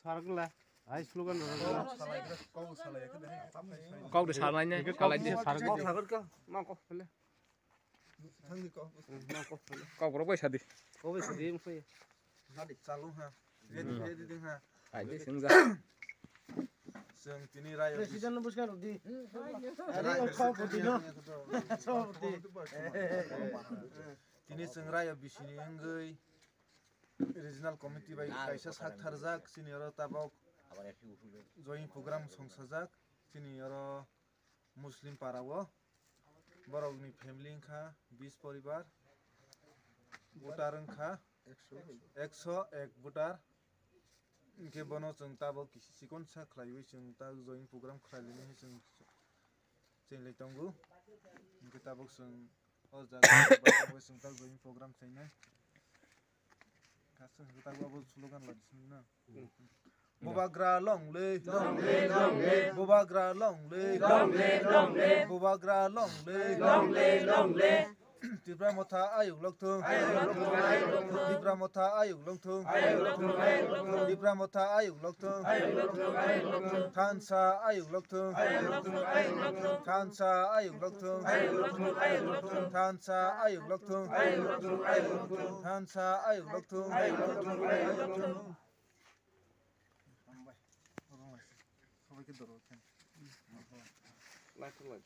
सारगला हाय slogan कौ दे सालायnya सालायnya सारगल मा को फले कौ बरो बैसादि को बे सदि मफै Hadik calung ha, ready ding ha. आइदि सिंजा Seng tini raya. प्रेसिडेंट बुसका रुदी अरे खाओ फुदी नो खाओ फुदी Tini seng raya bisini enggai. Regional committee bai kaisa sak tharjak sini aro tabok join program songsajak sini aro Muslim parao borokni family engkha 20 poribar voter engkha 101 voter ke bono chung tabok sikon sa khlaiwi chung ta join program khlailini chung chenglai tongo ke tabok chung o jaga chung ta join program chaina kasung ta go slogan lagsin na Bubagra longle Bubagra longle Bubagra longle Dibra motha ayuk lokthung Dibra motha ayuk lokthung Dibra motha ayuk lokthung Thansa ayuk lokthung Thansa ayuk lokthung Thansa ayuk lokthung Thansa ayuk lokthung সবাইকে ধরো light